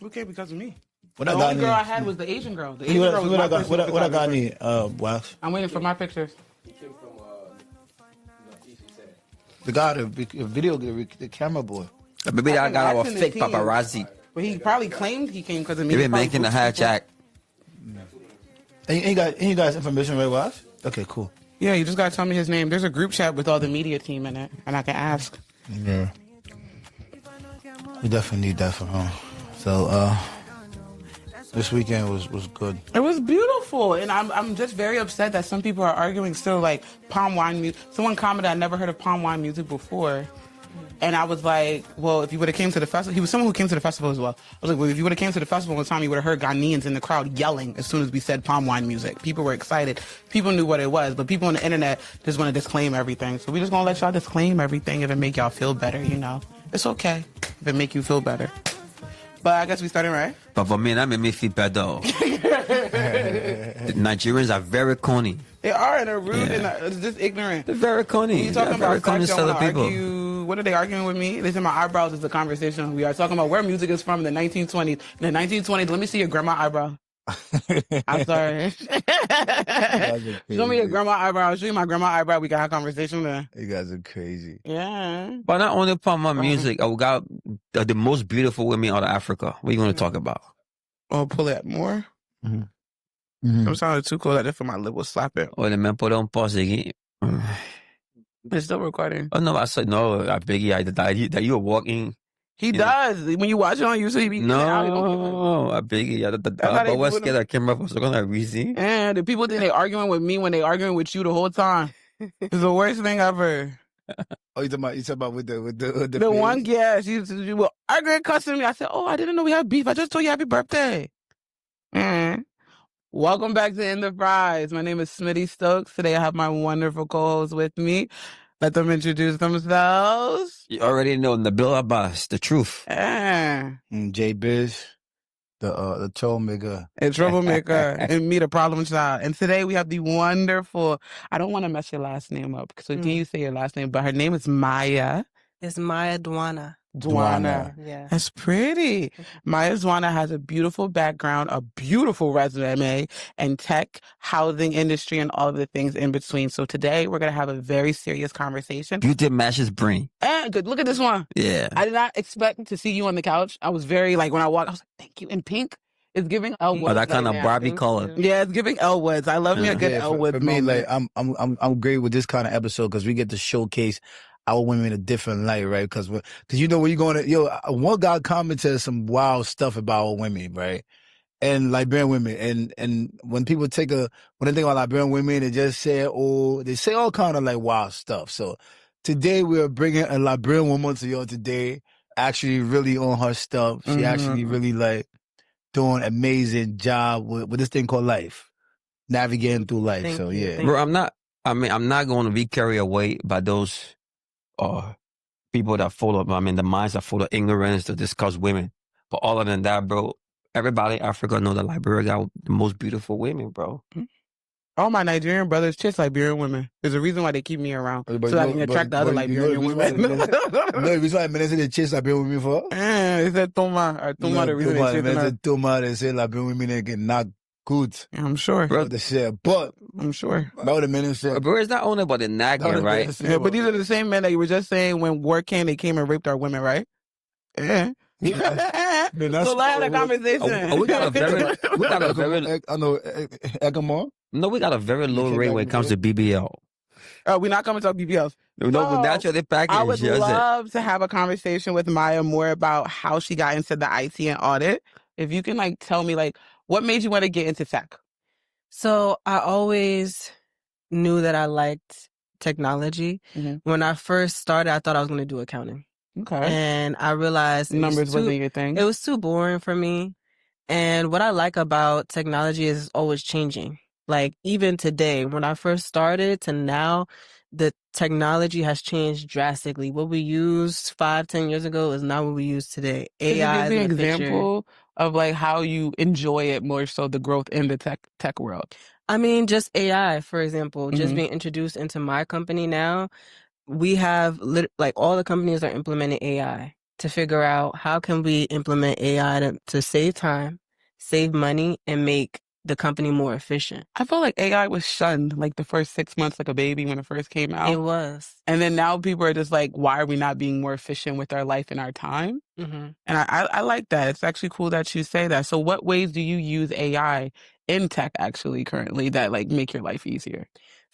Okay, because of me. What The I got only girl I need? had was the Asian girl. The Asian girl was my first What I got photographer. need? Wax. I'm waiting for my pictures. The guy, the video, the camera boy. Maybe that guy That's was in the fake team. paparazzi. But he probably claimed he came because of me. They been making the hijack. And you guys information right, Wax? Okay, cool. Yeah, you just gotta tell me his name. There's a group chat with all the media team in it, and I can ask. Yeah. We definitely need that for him. So, this weekend was good. It was beautiful, and I'm just very upset that some people are arguing still like palm wine music. Someone commented, I never heard of palm wine music before. And I was like, well, if you would have came to the festival, he was someone who came to the festival as well. I was like, well, if you would have came to the festival one time, you would have heard Ghanaians in the crowd yelling as soon as we said palm wine music. People were excited. People knew what it was, but people on the internet just want to disclaim everything. So we just gonna let y'all disclaim everything if it make y'all feel better, you know. It's okay if it make you feel better. But I guess we starting right. But for me, that made me feel better. The Nigerians are very corny. They are, and they're rude, and it's just ignorant. They're very corny. You talking They're very about corny sex, set y'all of wanna people. argue. What are they arguing with me? They say my eyebrows is the conversation. We are talking about where music is from in the 1920s. In the 1920s, let me see your grandma eyebrow. I'm sorry. Show me your grandma eyebrow. I'll show you my grandma eyebrow. We can have a conversation there. You guys are crazy. Yeah. But not only Palma music, we got the most beautiful women out of Africa. What are you going to talk about? Oh, pull it more. Mm-hmm. Mm-hmm. I'm sounding too cold. I just feel my lip was slapping. Oh, the man put on pause again. It's still recording. Oh, no, I said, no, I beg you, that you were walking. He does. When you watch it on YouTube, he be No, I beg you. I was scared I came up with some reason. And the people think they arguing with me when they arguing with you the whole time. It's the worst thing ever. Oh, you talking about with the one, yeah, she was arguing, cussing me. I said, oh, I didn't know we had beef. I just told you happy birthday. Welcome back to In the Fries. My name is Smitty Stokes. Today I have my wonderful co-hosts with me. Let them introduce themselves. You already know Nabil Abbas, the truth. J Biz, the troublemaker. A troublemaker. And me, the problem child. And today we have the wonderful, I don't want to mess your last name up, so can you say your last name? But her name is Maya. It's Maya Dwanah. Dwanah. Yeah. That's pretty. Maya Dwanah has a beautiful background, a beautiful resume, and tech, housing industry, and all of the things in between. So today we're going to have a very serious conversation. Beauty matches brain. Good. Look at this one. Yeah. I did not expect to see you on the couch. I was very, when I walked, I was like, thank you. In pink. It's giving Elwood. Oh, that kind of Barbie color. Yeah, it's giving Elwoods. I love me a good Elwood. For me, I'm great with this kind of episode because we get to showcase our women in a different light, right? Because you know when you're going to one guy commented some wild stuff about our women, right? And Liberian women, and when people when they think about Liberian women, they just say they say all kind of wild stuff. So today we're bringing a Liberian woman to y'all today, actually really on her stuff. She actually really doing an amazing job with this thing called life, navigating through life. Thank so you. yeah, Bro, I'm not going to be carried away by those people that follow, the minds that follow ignorance to discuss women. But other than that, bro, everybody in Africa know that Liberia got the most beautiful women, bro. All my Nigerian brothers chase Liberian women. There's a reason why they keep me around. So I can attract the other Liberian women. The reason why they chase Liberian women for? They said Toma. The reason they chase her. Toma, they say Liberian women they get not good. Yeah, I'm sure. Bro, they say, but I'm sure. About the men said, bro, it's not only about the nagging, right? Yeah, but these are the same men that you were just saying when war came, they came and raped our women, right? Yeah. So let's have a conversation. We got a very, I know, Egamore. No, we got a very low rate when it comes to BBL. We're not coming to talk BBLs. No, naturally package. I would love to have a conversation with Maya more about how she got into the IT and audit. If you can tell me what made you want to get into tech? So I always knew that I liked technology. Mm-hmm. When I first started, I thought I was going to do accounting. Okay. And I realized numbers wasn't your thing. It was too boring for me. And what I like about technology is it's always changing. Even today, when I first started to now, the technology has changed drastically. What we used 5-10 years ago is not what we use today. AI is an example of how you enjoy it more so the growth in the tech world. Just AI, for example, just being introduced into my company now. We have all the companies are implementing AI. to figure out how can we implement AI to save time, save money, and make the company more efficient. I feel like AI was shunned like the first 6 months, like a baby when it first came out. It was. And then now people are just like, why are we not being more efficient with our life and our time? Mm-hmm. And I like that. It's actually cool that you say that. So what ways do you use AI in tech actually currently that like make your life easier?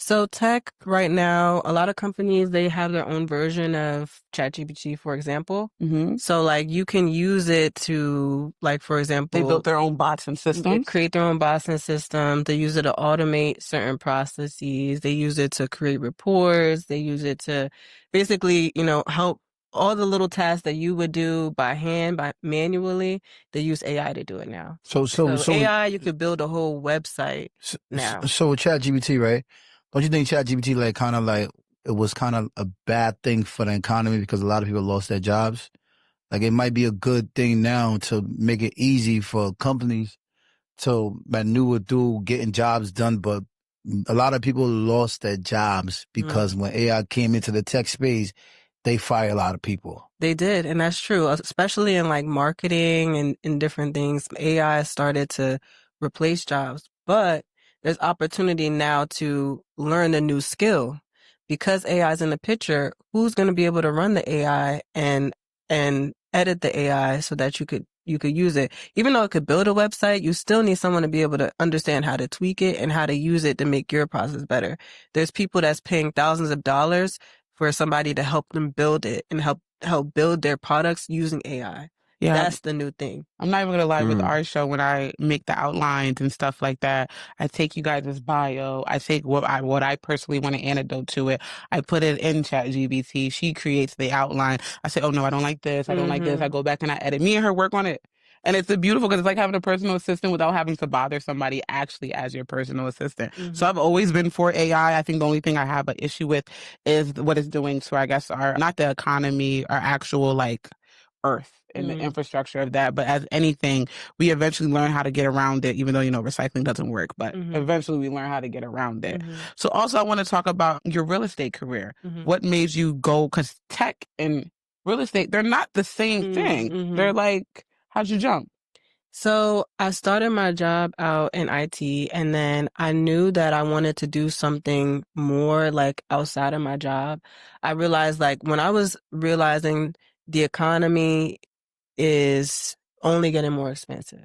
So tech right now, a lot of companies, they have their own version of ChatGPT, for example. Mm-hmm. So like you can use it to, like, for example, They built their own bots and systems. create their own bots and systems. They use it to automate certain processes. They use it to create reports. They use it to basically, help all the little tasks that you would do by hand, by manually. They use AI to do it now. So AI, you could build a whole website now. So with ChatGPT, right? Don't you think ChatGPT it was kind of a bad thing for the economy because a lot of people lost their jobs? Like it might be a good thing now to make it easy for companies to maneuver through getting jobs done, but a lot of people lost their jobs because when AI came into the tech space, they fired a lot of people. They did, and that's true, especially in like marketing and different things. AI started to replace jobs, but there's opportunity now to learn a new skill. Because AI is in the picture, who's going to be able to run the AI and edit the AI so that you could use it? Even though it could build a website, you still need someone to be able to understand how to tweak it and how to use it to make your process better. There's people that's paying thousands of dollars for somebody to help them build it and help build their products using AI. Yeah. That's the new thing. I'm not even gonna lie, with our show, when I make the outlines and stuff like that, I take you guys' bio, I take what I personally want to antidote to it. I put it in ChatGPT. She creates the outline. I say, oh no, I don't like this. I don't like this. I go back and I edit. Me and her work on it. And it's beautiful because it's like having a personal assistant without having to bother somebody actually as your personal assistant. So I've always been for AI. I think the only thing I have an issue with is what it's doing to, I guess, not the economy, our actual like earth and the infrastructure of that. But as anything, we eventually learn how to get around it, even though, recycling doesn't work, but eventually we learn how to get around it. So also I want to talk about your real estate career. What made you go, because tech and real estate, they're not the same thing. They're like, how'd you jump? So I started my job out in IT, and then I knew that I wanted to do something more like outside of my job. I realized, like, when I was realizing the economy is only getting more expensive,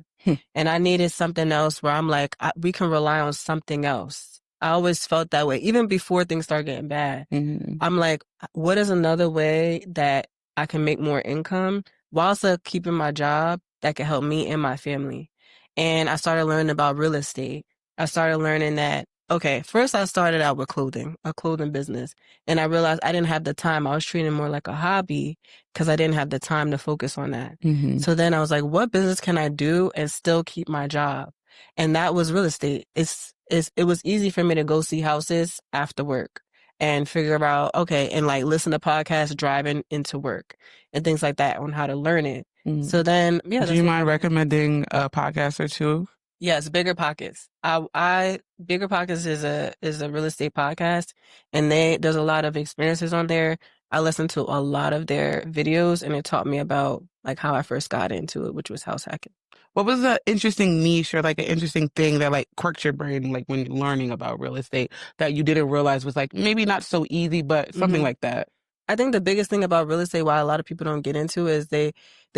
and I needed something else where I'm like, we can rely on something else. I always felt that way, even before things start getting bad. I'm like, what is another way that I can make more income while still keeping my job that can help me and my family? And I started learning about real estate. I started learning that, okay, first I started out with a clothing business. And I realized I didn't have the time. I was treating it more like a hobby because I didn't have the time to focus on that. So then I was like, what business can I do and still keep my job? And that was real estate. It was easy for me to go see houses after work and figure out, okay, and like listen to podcasts driving into work and things like that on how to learn it. So then, yeah. Do you mind recommending a podcast or two? Yes, Bigger Pockets. Bigger Pockets is a real estate podcast, and there's a lot of experiences on there. I listened to a lot of their videos, and it taught me about like how I first got into it, which was house hacking. What was an interesting niche or like an interesting thing that like quirked your brain, like when learning about real estate, that you didn't realize was like maybe not so easy, but something like that? I think the biggest thing about real estate, why a lot of people don't get into, is they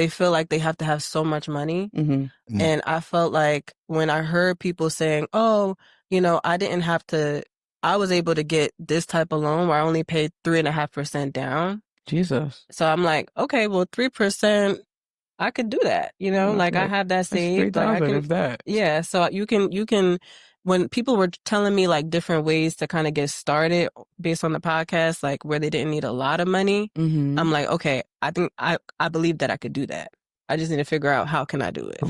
feel like they have to have so much money. And I felt like when I heard people saying, oh, I was able to get this type of loan where I only paid 3.5% down. Jesus. So I'm like, okay, well, 3%, I could do that. Like I have that saved. Like I can, if that. Yeah. So you can, when people were telling me like different ways to kind of get started based on the podcast, like where they didn't need a lot of money, I'm like, okay, I think I believe that I could do that. I just need to figure out how can I do it.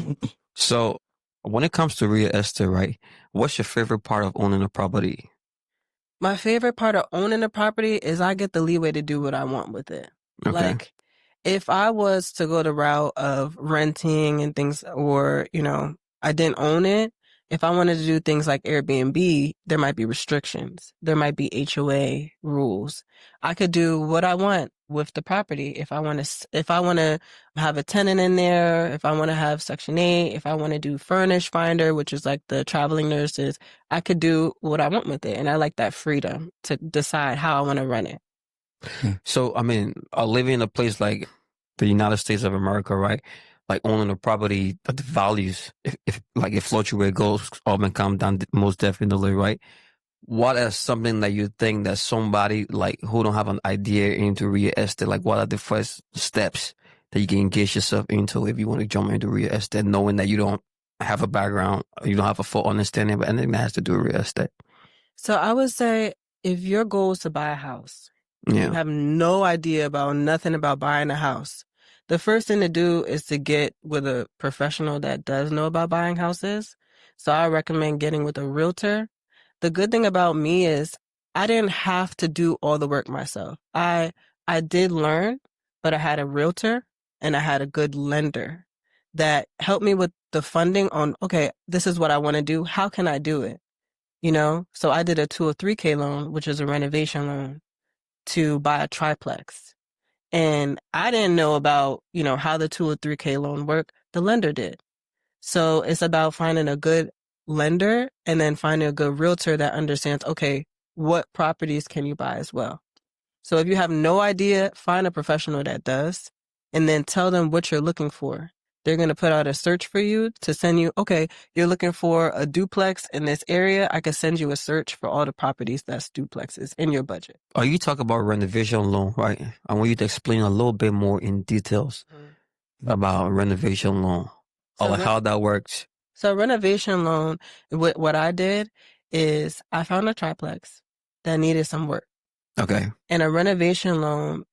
So when it comes to real estate, right, what's your favorite part of owning a property? My favorite part of owning a property is I get the leeway to do what I want with it. Okay. Like if I was to go the route of renting and things, or, I didn't own it, if I wanted to do things like Airbnb, there might be restrictions. There might be HOA rules. I could do what I want with the property. If I want to have a tenant in there, if I want to have Section 8, if I want to do furnish finder, which is like the traveling nurses, I could do what I want with it. And I like that freedom to decide how I want to run it. So, I mean, living in a place like the United States of America, right? Like owning a property, the values, if like it fluctuates, goes up and come down, most definitely, right? What is something that you think that somebody like who don't have an idea into real estate, like what are the first steps that you can engage yourself into if you want to jump into real estate, knowing that you don't have a background, you don't have a full understanding of anything that has to do with real estate? So I would say if your goal is to buy a house, you Yeah. have no idea about nothing about buying a house, the first thing to do is to get with a professional that does know about buying houses. So I recommend getting with a realtor. The good thing about me is I didn't have to do all the work myself. I did learn, but I had a realtor and I had a good lender that helped me with the funding on, okay, this is what I want to do. How can I do it? You know, so I did a 203K loan, which is a renovation loan to buy a triplex. And I didn't know about, you know, how the 203K loan worked. The lender did. So it's about finding a good lender and then finding a good realtor that understands, okay, what properties can you buy as well? So if you have no idea, find a professional that does and then tell them what you're looking for. They're going to put out a search for you to send you, okay, you're looking for a duplex in this area. I can send you a search for all the properties that's duplexes in your budget. Are you talking about renovation loan, right? I want you to explain a little bit more in details about renovation loan, So or how that works. So renovation loan, what I did is I found a triplex that needed some work. Okay. And a renovation loan,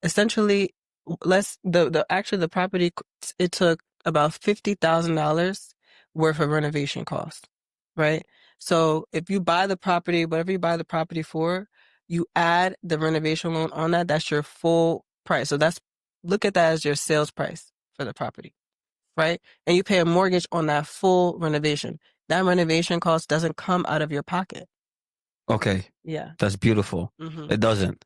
essentially, the property, it took about $50,000 worth of renovation costs, right? So if you buy the property, whatever you buy the property for, you add the renovation loan on that. That's your full price. So look at that as your sales price for the property, right? And you pay a mortgage on that full renovation. That renovation cost doesn't come out of your pocket. Okay. Yeah. That's beautiful. Mm-hmm. It doesn't.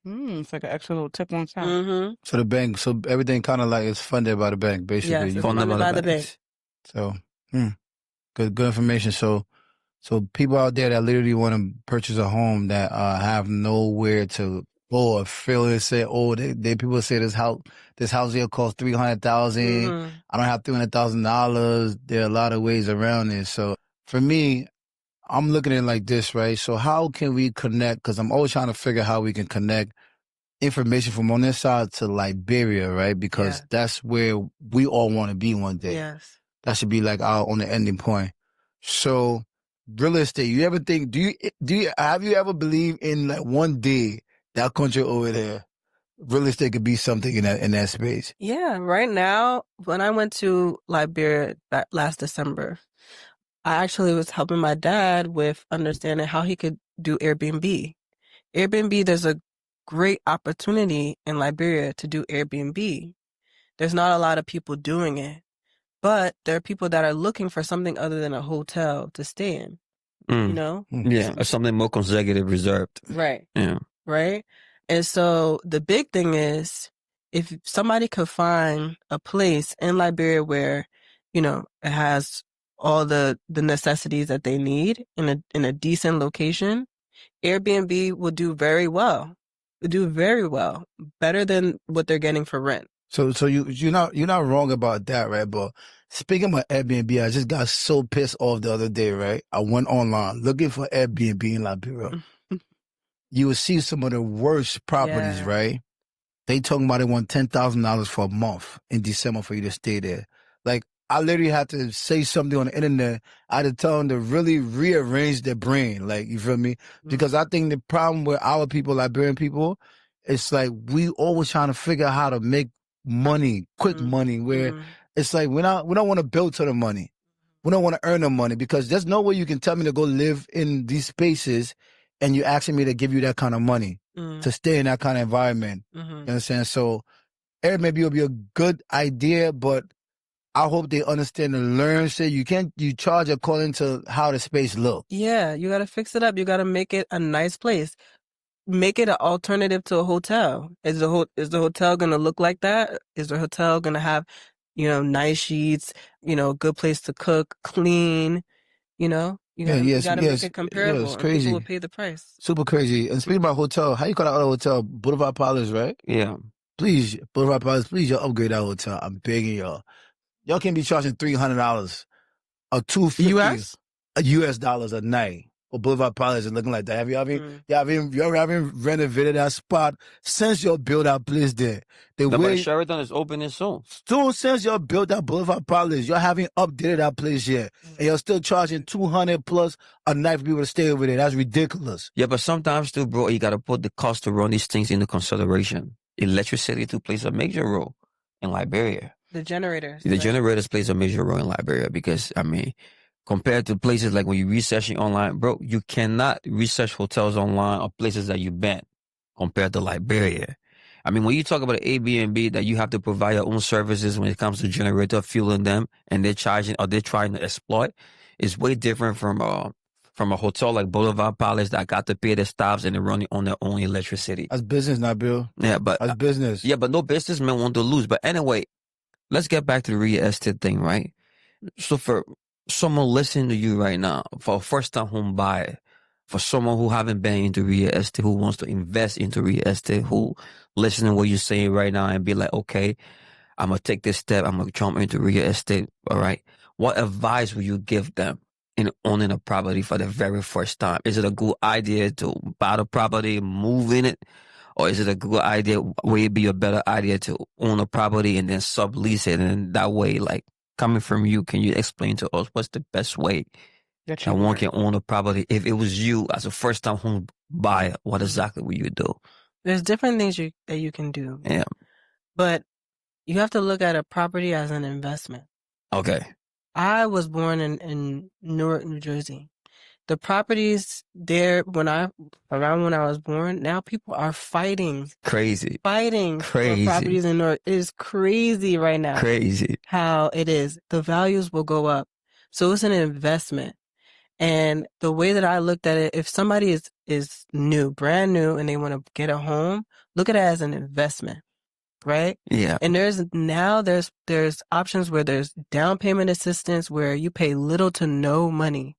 It's like an extra little tip on top. Mm-hmm. So the bank, so everything kind of like is funded by the bank, basically. Yes, it's Funded funded by the bank. banks. So, good information. So people out there that literally want to purchase a home that have nowhere to go or feel and say, oh, they people say this house here costs $300,000. Mm-hmm. I don't have $300,000. There are a lot of ways around it. So for me, I'm looking at it like this, right? So how can we connect? Because I'm always trying to figure how we can connect information from on this side to Liberia, right? Because that's where we all want to be one day. Yes. That should be like our on the ending point. So real estate, you ever think, have you ever believed in like one day that country over there, real estate could be something in that space? Yeah. Right now, when I went to Liberia that last December, I actually was helping my dad with understanding how he could do Airbnb. Airbnb, there's a great opportunity in Liberia to do Airbnb. There's not a lot of people doing it, but there are people that are looking for something other than a hotel to stay in, you know? Yeah, or something more consecutive, reserved. Right. Yeah. Right? And so the big thing is if somebody could find a place in Liberia where, you know, it has all the necessities that they need in a decent location, Airbnb will do very well. Will do very well, better than what they're getting for rent. So you're not wrong about that, right? But speaking about Airbnb, I just got so pissed off the other day, right? I went online looking for Airbnb in Liberia. You will see some of the worst properties, Yeah. right? They talking about they want $10,000 for a month in December for you to stay there. Like, I literally had to say something on the internet. I had to tell them to really rearrange their brain. Like, you feel me? Because I think the problem with our people, Liberian people, it's like we always trying to figure out how to make money, quick money, where it's like we don't want to build to the money. We don't want to earn the money because there's no way you can tell me to go live in these spaces and you're asking me to give you that kind of money to stay in that kind of environment. You understand? So Airbnb will be a good idea, but I hope they understand and learn. Say you charge according to how the space looks. Yeah, you got to fix it up. You got to make it a nice place. make it an alternative to a hotel. Is the hotel going to look like that? Is the hotel going to have, nice sheets, good place to cook, clean, you gotta make it comparable, it's and people crazy. will pay the price. Super crazy. And speaking about hotel, how you call that other hotel? Boulevard Palace, right? Yeah. Please, Boulevard Palace, please, y'all upgrade that hotel. I'm begging y'all. Y'all can't be charging $300 or $250 U.S.? US dollars a night for Boulevard Palace and looking like that. Have you ever renovated that spot since y'all built that place there? The Sheraton is opening soon. Since y'all built that Boulevard Palace, y'all haven't updated that place yet. And you're still charging $200 plus a night for people to stay over there. That's ridiculous. Yeah, but sometimes too, bro, you gotta put the cost to run these things into consideration. Electricity too plays a major role in Liberia. The generators. The generators plays a major role in Liberia because, I mean, compared to places like when you're researching online, bro, you cannot research hotels online or places that you've been compared to Liberia. I mean, when you talk about Airbnb, that you have to provide your own services when it comes to generator fueling them, and they're charging or they're trying to exploit, it's way different from a hotel like Boulevard Palace that got to pay their staffs and they're running on their own electricity. That's business, not Bill. Yeah, but that's business. Yeah, but no businessman want to lose. But anyway, let's get back to the real estate thing, right? So for someone listening to you right now, for a first-time home buyer, for someone who haven't been into real estate, who wants to invest into real estate, who listen to what you're saying right now and be like, okay, I'm going to take this step, I'm going to jump into real estate, all right? What advice will you give them in owning a property for the very first time? Is it a good idea to buy the property, move in it? Or is it a good idea, would it be a better idea to own a property and then sublease it? And that way, like, coming from you, can you explain to us what's the best way that one can own a property? If it was you as a first-time home buyer, what exactly would you do? There's different things that you can do. Yeah. But you have to look at a property as an investment. Okay. I was born in Newark, New Jersey. The properties there around when I was born, now people are fighting for properties in Newark. It is crazy right now. Crazy. How it is. The values will go up. So it's an investment. And the way that I looked at it, if somebody is new, brand new, and they want to get a home, look at it as an investment. Right? Yeah. And there's options where there's down payment assistance where you pay little to no money.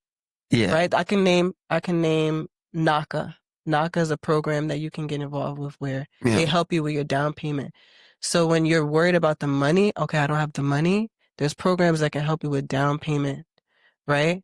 Yeah. Right? I can name NACA. NACA is a program that you can get involved with where they help you with your down payment. So when you're worried about the money, okay, I don't have the money, there's programs that can help you with down payment, right?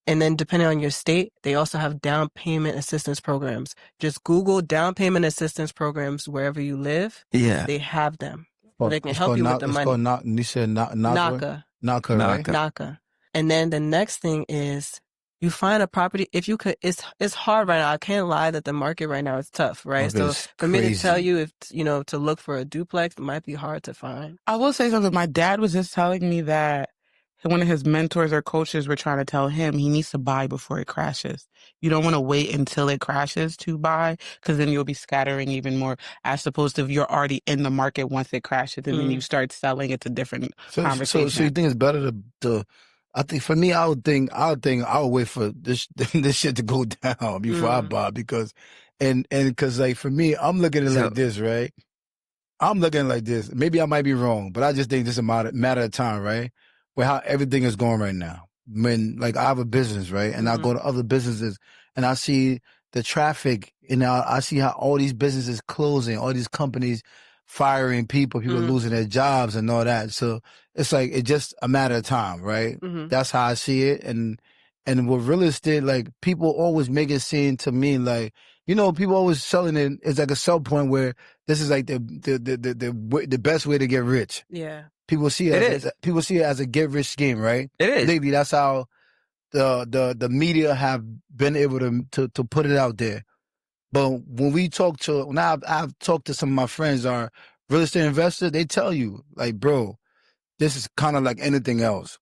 And then depending on your state, they also have down payment assistance programs. Just Google down payment assistance programs wherever you live. Yeah. They have them. They can help you with the money. It's called NACA. NACA, right? NACA. And then the next thing is you find a property. If you could, it's hard right now. I can't lie that the market right now is tough, right? So for me to tell you to look for a duplex, it might be hard to find. I will say something. My dad was just telling me that one of his mentors or coaches were trying to tell him he needs to buy before it crashes. You don't want to wait until it crashes to buy, because then you'll be scattering even more, as opposed to if you're already in the market once it crashes and then you start selling. It's a different conversation. So you think it's better to I think for me, I would wait for this shit to go down before I buy, because like for me, I'm looking at it like this, right? I'm looking at it like this. Maybe I might be wrong, but I just think this is a matter of time, right? With how everything is going right now. When, like, I have a business, right? And I go to other businesses and I see the traffic, and I see how all these businesses closing, all these companies firing people losing their jobs and all that. So it's like, it's just a matter of time, right? That's how I see it. And with real estate, like, people always make it seem to me like, people always selling it. It's like a sell point where this is like the best way to get rich. Yeah. People see it as a get rich scheme, right? It is. Lately, that's how the media have been able to put it out there. But when I've talked to some of my friends are real estate investors, they tell you, like, bro, this is kind of like anything else.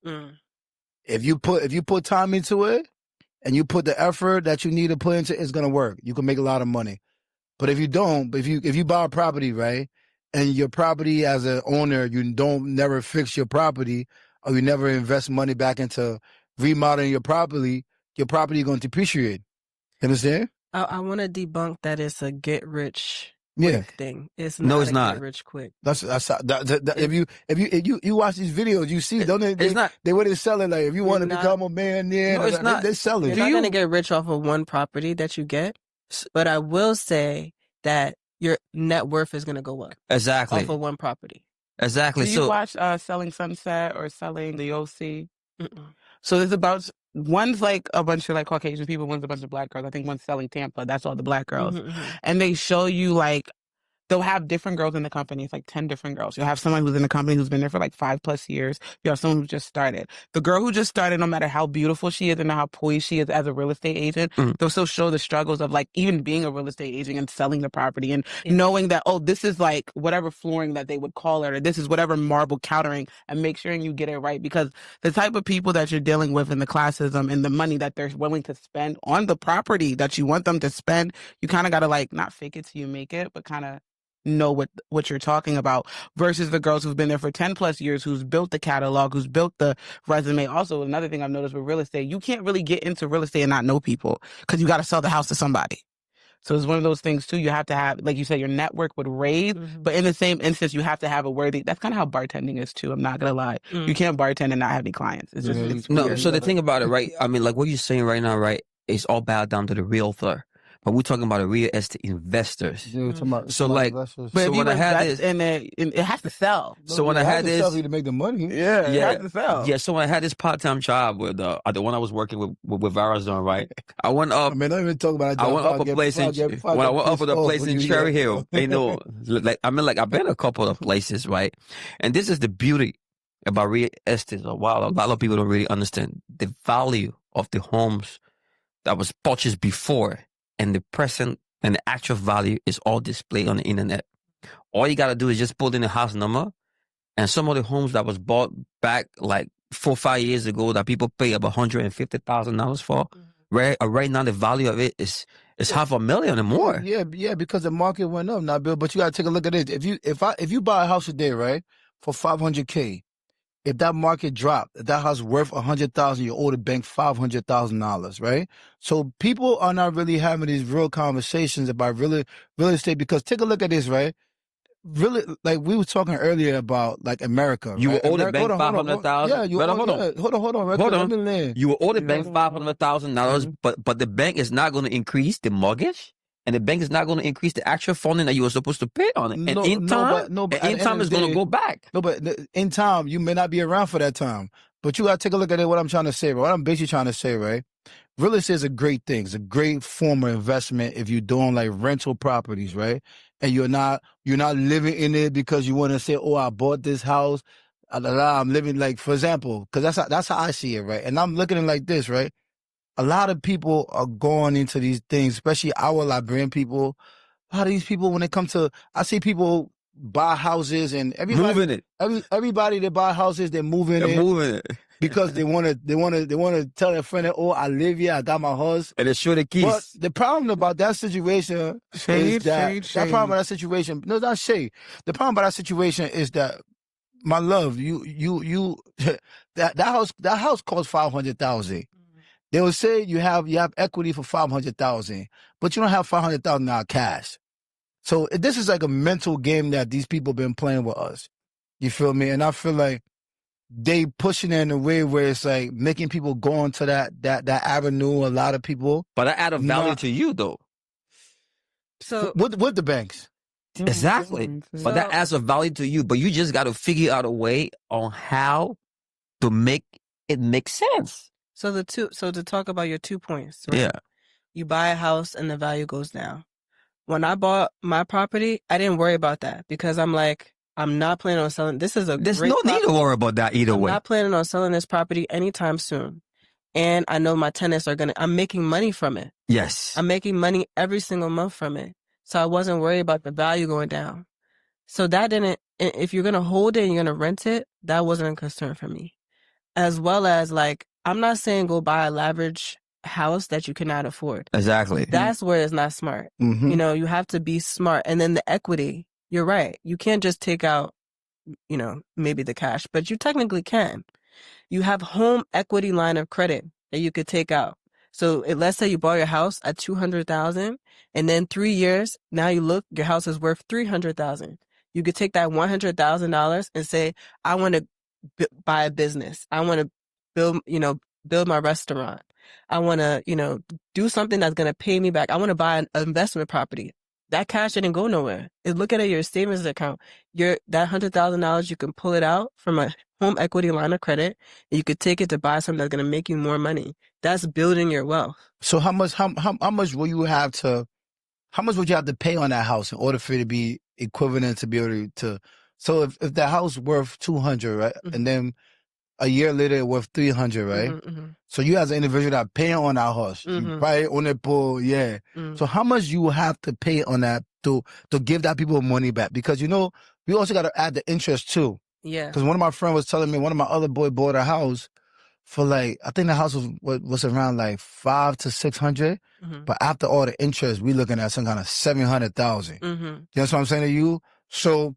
If you put time into it and you put the effort that you need to put into it, it's gonna work. You can make a lot of money. But if you don't, if you buy a property, right, and your property as an owner, you never fix your property, or you never invest money back into remodeling your property is going to depreciate. You understand? I want to debunk that it's a get rich Yeah. quick thing. It's No, not it's a not. get rich quick. That's if you watch these videos, you see, don't they? It's not. They wouldn't sell it like if you want to not- become a millionaire. No, it's not. They sell You're it. not going to get rich off of one property that you get, but I will say that your net worth is going to go up Exactly. off of one property. Exactly. Do you So watch Selling Sunset or Selling the OC? Mm-mm. So it's about one's like a bunch of like Caucasian people, one's a bunch of black girls. I think one's Selling Tampa. That's all the black girls, and they show you like. They'll have different girls in the company. It's like 10 different girls. You'll have someone who's in the company who's been there for like 5+ years. You have someone who just started. The girl who just started, no matter how beautiful she is and how poised she is as a real estate agent, they'll still show the struggles of like even being a real estate agent and selling the property and knowing that, oh, this is like whatever flooring that they would call it, or this is whatever marble countering, and make sure you get it right. Because the type of people that you're dealing with and the classism and the money that they're willing to spend on the property that you want them to spend, you kind of got to like not fake it till you make it, but kind of know what you're talking about, versus the girls who've been there for 10+ years, who's built the catalog, who's built the resume. Also, another thing I've noticed with real estate, you can't really get into real estate and not know people because you got to sell the house to somebody. So it's one of those things too. You have to have, like you said, your network would raise, but in the same instance, you have to have a worthy. That's kind of how bartending is too. I'm not gonna lie. You can't bartend and not have any clients. It's just it's no. weird. So the thing about it, right? I mean, like what you're saying right now, right? It's all bowed down to the realtor. But we're talking about the real estate investors. So like, but so if you when I had invest this, in it has to sell. so when I had this, sell you to make the money. Yeah, it has to sell. yeah. So when I had this part-time job with the one I was working with Arizona, right? I went up. I mean, don't even talk about it. I went up a place in when I went up with a place in Cherry Hill. You know, like I mean, like I've been a couple of places, right? And this is the beauty about real estate. Wow, a lot of people don't really understand the value of the homes that was purchased before, and the present and the actual value is all displayed on the internet. All you gotta do is just put in the house number, and some of the homes that was bought back like 4 or 5 years ago that people pay about $150,000 for, right now the value of it is $500,000 or more. Yeah, because the market went up now, Bill. But you gotta take a look at it. If you buy a house today, right, for $500K, if that market dropped, if that house worth $100,000, you owe the bank $500,000, right? So people are not really having these real conversations about real estate, because take a look at this, right? Really, like we were talking earlier about like America. You right? will owe the bank $500,000. Yeah, you Hold on. Hold on. Hold on. Let me land. You will owe the bank $500,000, but the bank is not going to increase the mortgage, and the bank is not going to increase the actual funding that you were supposed to pay on it. And in time, it's going to go back. No, but in time, you may not be around for that time. But you got to take a look at it. What I'm trying to say, right? What I'm basically trying to say, right? Real estate is a great thing. It's a great form of investment if you're doing like rental properties, right? And you're not living in it because you want to say, oh, I bought this house. I'm living, like, for example, because that's how I see it, right? And I'm looking at it like this, right? A lot of people are going into these things, especially our Liberian people. A lot of these people, when it comes to, I see people buy houses, and everybody that buy houses, they're moving it because they want to tell their friend that, oh, I live here, I got my house, and it's sure the keys. But the problem about that situation is that the problem about that situation, no, not shade. The problem about that situation is that, my love, you that house costs $500,000. They will say you have equity for $500,000, but you don't have $500,000 cash. So this is like a mental game that these people been playing with us. You feel me? And I feel like they pushing it in a way where it's like making people go into that avenue. A lot of people, but that add a value to you though. So with the banks, exactly. But that adds a value to you. But you just got to figure out a way on how to make it make sense. So to talk about your 2 points, right? Yeah. You buy a house and the value goes down. When I bought my property, I didn't worry about that because I'm like, I'm not planning on selling. There's no need to worry about that either way. I'm not planning on selling this property anytime soon. And I know my tenants I'm making money from it. Yes. I'm making money every single month from it. So I wasn't worried about the value going down. So if you're going to hold it and you're going to rent it, that wasn't a concern for me. As well as, like, I'm not saying go buy a lavish house that you cannot afford. Exactly. That's where it's not smart. Mm-hmm. You know, you have to be smart. And then the equity, you're right. You can't just take out, maybe the cash, but you technically can. You have home equity line of credit that you could take out. So let's say you bought your house at 200,000, and then 3 years, now you look, your house is worth 300,000. You could take that $100,000 and say, I want to buy a business. I want to build my restaurant. I want to, do something that's going to pay me back. I want to buy an investment property. That cash didn't go nowhere. Look at it, your savings account. That $100,000, you can pull it out from a home equity line of credit, and you could take it to buy something that's going to make you more money. That's building your wealth. So how much will you have to? How much would you have to pay on that house in order for it to be equivalent to be able to? So if the house worth 200, right, and then a year later it worth 300, right? So you as an individual that paying on that house, you probably on it pool, yeah. So how much you will have to pay on that to give that people money back? Because we also got to add the interest too. Yeah. Because one of my friends was telling me one of my other boy bought a house for I think the house was around like 500 to 600, but after all the interest, we looking at some kind of 700,000. You know what I'm saying to you? So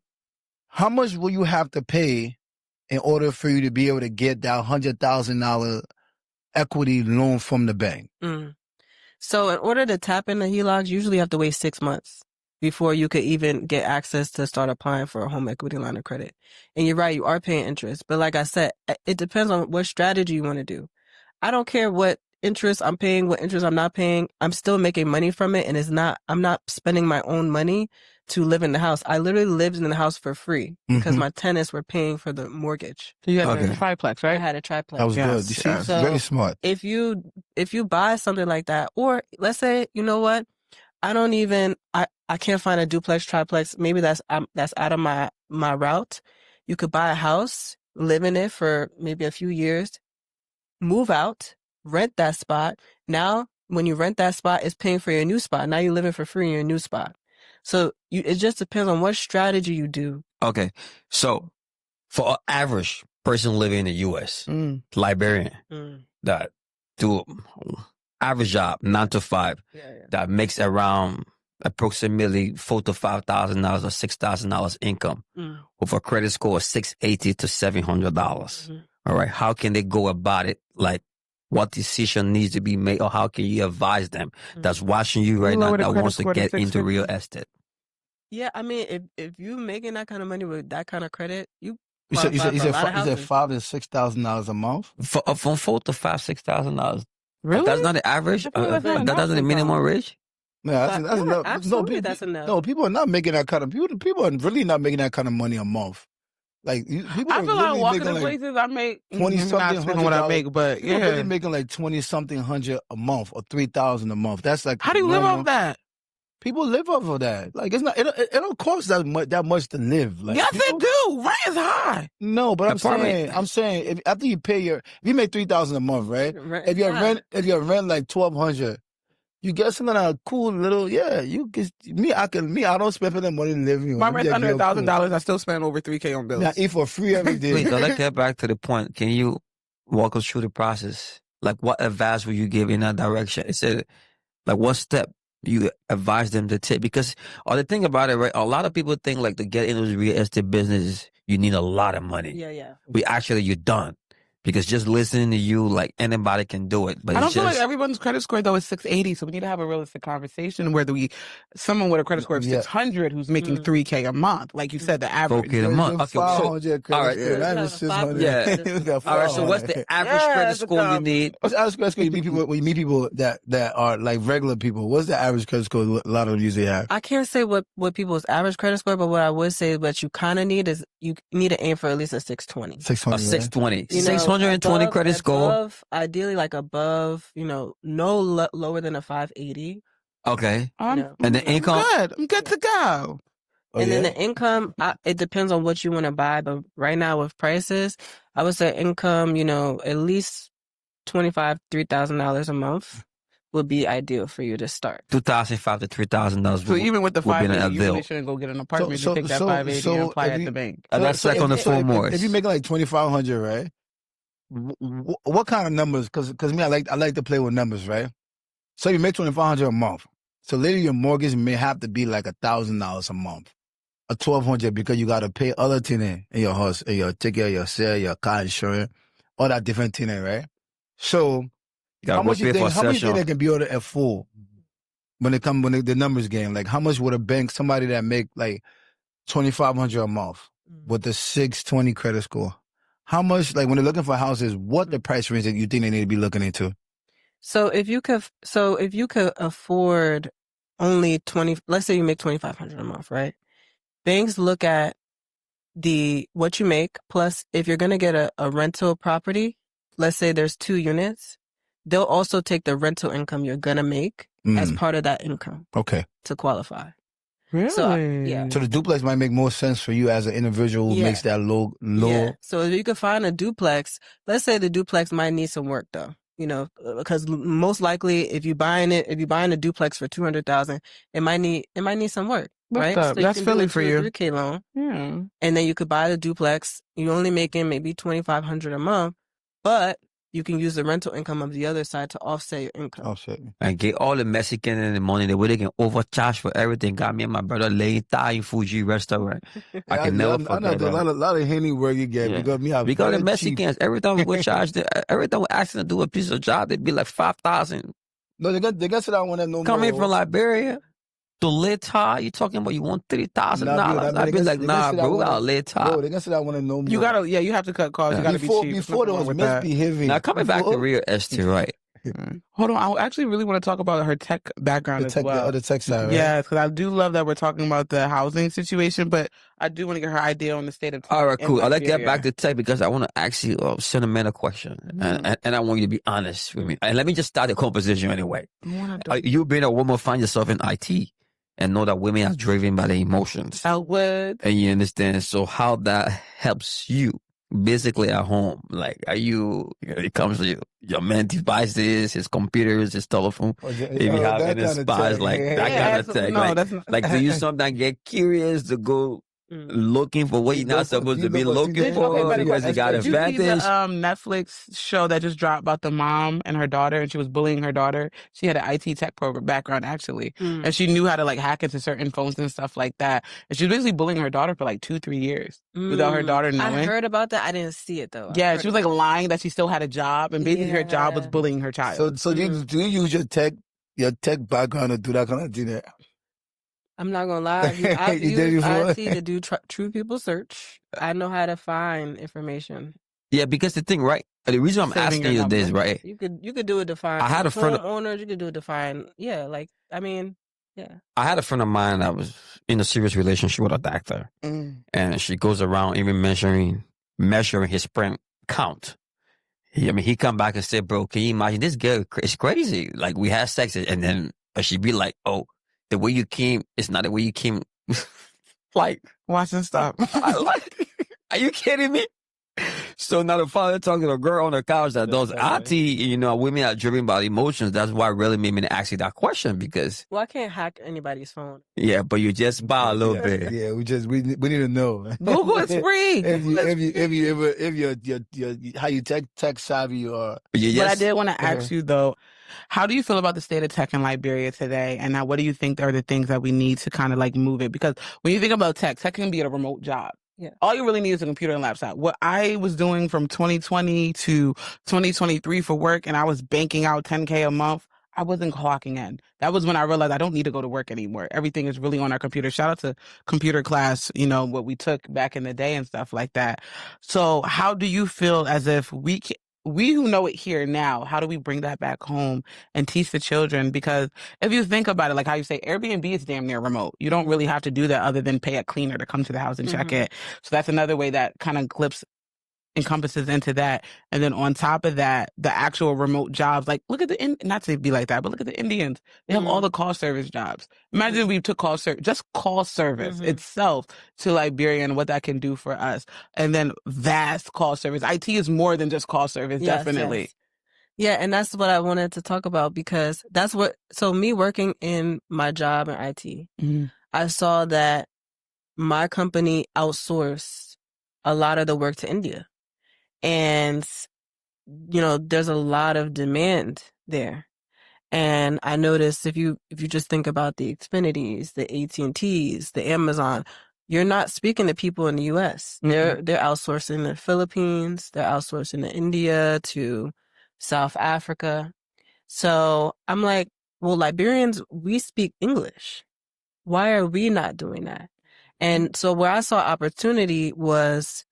how much will you have to pay in order for you to be able to get that $100,000 equity loan from the bank? So in order to tap into HELOCs, usually you have to wait 6 months before you could even get access to start applying for a home equity line of credit. And you're right, you are paying interest. But like I said, it depends on what strategy you want to do. I don't care what interest I'm paying, what interest I'm not paying. I'm still making money from it, and I'm not spending my own money to live in the house. I literally lived in the house for free because my tenants were paying for the mortgage. So you had a triplex, right? I had a triplex. That was good. You see, So very smart. If you buy something like that, or let's say, you know what, I can't find a duplex, triplex. Maybe that's out of my route. You could buy a house, live in it for maybe a few years, move out, rent that spot. Now, when you rent that spot, it's paying for your new spot. Now you're living for free in your new spot. So it just depends on what strategy you do. Okay. So for an average person living in the U.S., Liberian, that do average job, 9 to 5, that makes around approximately $4,000 to $5,000 or $6,000 income with a credit score of $680 to $700. All right. How can they go about it? Like, what decision needs to be made, or how can you advise them that's watching you right now that wants to get into real estate? Yeah, I mean, if you making that kind of money with that kind of credit, you said $5,000 to $6,000 a month from $4,000 to $6,000. Really? That's not the average. That doesn't the minimum wage. Yeah, that's enough. Absolutely, that's enough. No, people are not making that kind of people are really not making that kind of money a month. Like people I feel like walking in like places I make 20-something $100 what I make, but people really making like 20-something hundred a month or 3,000 a month. That's like, how do you live off that? People live off of that. Like, it's not. It don't cost that much to live. Like, yes, it do. Rent is high. No, but I'm saying, if after you pay if you make 3,000 a month, right? If you rent like 1,200. You get something like a cool little, you get I don't spend for that money to live. My rent's under $1,000. I still spend over $3,000 on bills. I eat for free every day. Wait, so let's get back to the point. Can you walk us through the process? Like, what advice would you give in that direction? It said, like, what step you advise them to take? Because, the thing about it, right, a lot of people think, like, to get into the real estate business, you need a lot of money. Yeah. You're done. Because just listening to you, like, anybody can do it. But I don't feel like everyone's credit score, though, is 680. So we need to have a realistic conversation where someone with a credit score of 600 who's making $3,000 a month. Like you said, the average. $4,000 a month. Okay, all right. Yeah. All right, so what's the average credit score you need? What's the average credit score when you meet people that are like regular people? What's the average credit score a lot of them usually have? I can't say what people's average credit score, but what I would say what you kind of need is you need to aim for at least a 620. 620. 620. 620 credit score. Ideally, like above, no lower than a 580. Okay. And the income? I'm good to go. And then the income, it depends on what you want to buy. But right now with prices, I would say income, at least $2,500 to $3,000 a month would be ideal for you to start. $2,500 to $3,000. So even with the 580, you really shouldn't go get an apartment to take that 580 and apply at the bank. That's like on the full mortgage. If you're making like 2,500, right? What kind of numbers? Because me, I like to play with numbers, right? So you make 2,500 a month. So later your mortgage may have to be like $1,000 a month, or 1,200 because you got to pay other tenant in your house, your ticket, your sale, your car insurance, all that different tenant, right? So You gotta go pay for a How much you think session. they can be able to afford when the numbers game? Like, how much would a bank, somebody that make like $2,500 a month with the 620 credit score, how much, like when they're looking for houses, what the price range that you think they need to be looking into? So if you could afford only 20, let's say you make 2,500 a month, right? Banks look at what you make, plus if you're going to get a rental property, let's say there's 2 units, they'll also take the rental income you're going to make as part of that income. Okay. To qualify. Really? So, yeah. So the duplex might make more sense for you as an individual who makes that low. Yeah. So if you could find a duplex, let's say the duplex might need some work though. You know, because most likely if you're buying a duplex for 200,000, it might need some work, right? So That's Philly for you. 3K loan. Yeah. And then you could buy the duplex. You're only making maybe 2,500 a month, but you can use the rental income of the other side to offset your income. Offset. And get all the Mexican in the money, the way they can overcharge for everything. Got me and my brother laying thigh in Fuji restaurant. I can never forget I know that. a lot of Henny work you get because because the Mexicans, every time we go charge, every time we ask them to do a piece of job, they'd be like 5,000. No, they got to that one that no Coming more. from Liberia to Lita, you talking about you want $3,000? I'd be like, nah, bro, we gotta Lita. Bro, they got to that one that no more. You have to cut costs. You gotta be cheap. Before there was misbehaving. Now coming back to real estate, right? Hold on, I actually really want to talk about her tech background as well. The tech side, right? Yeah, because I do love that we're talking about the housing situation, but I do want to get her idea on the state of tech. All right, cool. I'd like to get back to tech because I want to ask you a sentimental question, and I want you to be honest with me. And let me just start the conversation anyway. You being a woman, find yourself in IT and know that women are driven by their emotions. I would. And you understand. So how that helps you basically at home. Like, are you, it comes to your man devices, his computers, his telephone. If you have any spies, like that kind of tech. No, that's not. Like, do you sometimes get curious to go looking for what you're not supposed to be looking for because you got advantage? Did you see the Netflix show that just dropped about the mom and her daughter, and she was bullying her daughter? She had an IT tech program background actually, and she knew how to like hack into certain phones and stuff like that. And she was basically bullying her daughter for like 2-3 years without her daughter knowing. I heard about that. I didn't see it though. Yeah, she was like lying that she still had a job, and basically her job was bullying her child. So do you use your tech background to do that kind of thing? I'm not gonna lie. I've used IT to do true people search. I know how to find information. Yeah, because the thing, right? The reason I'm asking you this, right? You could do it to find. I had a friend. Homeowners, you could do it to find. Yeah, like I mean, yeah. I had a friend of mine that was in a serious relationship with a doctor, and she goes around even measuring his sperm count. He come back and said, "Bro, can you imagine this girl? It's crazy. Like we had sex, and then she'd be like, oh." The way you came, it's not the way you came. Like, watch and stop. Are you kidding me? So now the father talking to a girl on the couch that does IT, women are driven by emotions. That's why it really made me ask you that question because. Well, I can't hack anybody's phone. Yeah, but you just buy a little bit. Yeah, we need to know. Google is free. If you how you tech savvy you are. But I did want to ask you though. How do you feel about the state of tech in Liberia today? And now what do you think are the things that we need to kind of like move it? Because when you think about tech can be a remote job. Yeah. All you really need is a computer and laptop. What I was doing from 2020 to 2023 for work, and I was banking out 10K a month, I wasn't clocking in. That was when I realized I don't need to go to work anymore. Everything is really on our computer. Shout out to computer class, what we took back in the day and stuff like that. So how do you feel as if we who know it here now, how do we bring that back home and teach the children? Because if you think about it, like how you say, Airbnb is damn near remote. You don't really have to do that other than pay a cleaner to come to the house and check it. So that's another way that kind of encompasses into that. And then on top of that, the actual remote jobs, like look at not to be like that, but look at the Indians. They have all the call service jobs. Imagine if we took call service itself to Liberia and what that can do for us. And then vast call service. IT is more than just call service, definitely. Yes. Yeah, and that's what I wanted to talk about because so me working in my job in IT, I saw that my company outsourced a lot of the work to India. And, there's a lot of demand there. And I noticed if you just think about the Xfinities, the AT&Ts, the Amazon, you're not speaking to people in the U.S. They're outsourcing to the Philippines. They're outsourcing to India, to South Africa. So I'm like, well, Liberians, we speak English. Why are we not doing that? And so where I saw opportunity was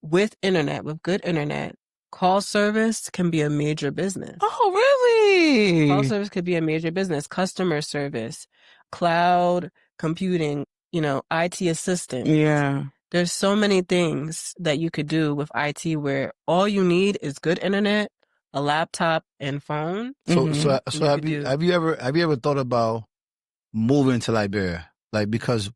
with internet, with good internet, call service can be a major business. Oh, really? Call service could be a major business. Customer service, cloud computing, IT assistant. Yeah. There's so many things that you could do with IT where all you need is good internet, a laptop, and phone. So You have you ever thought about moving to Liberia? Like, because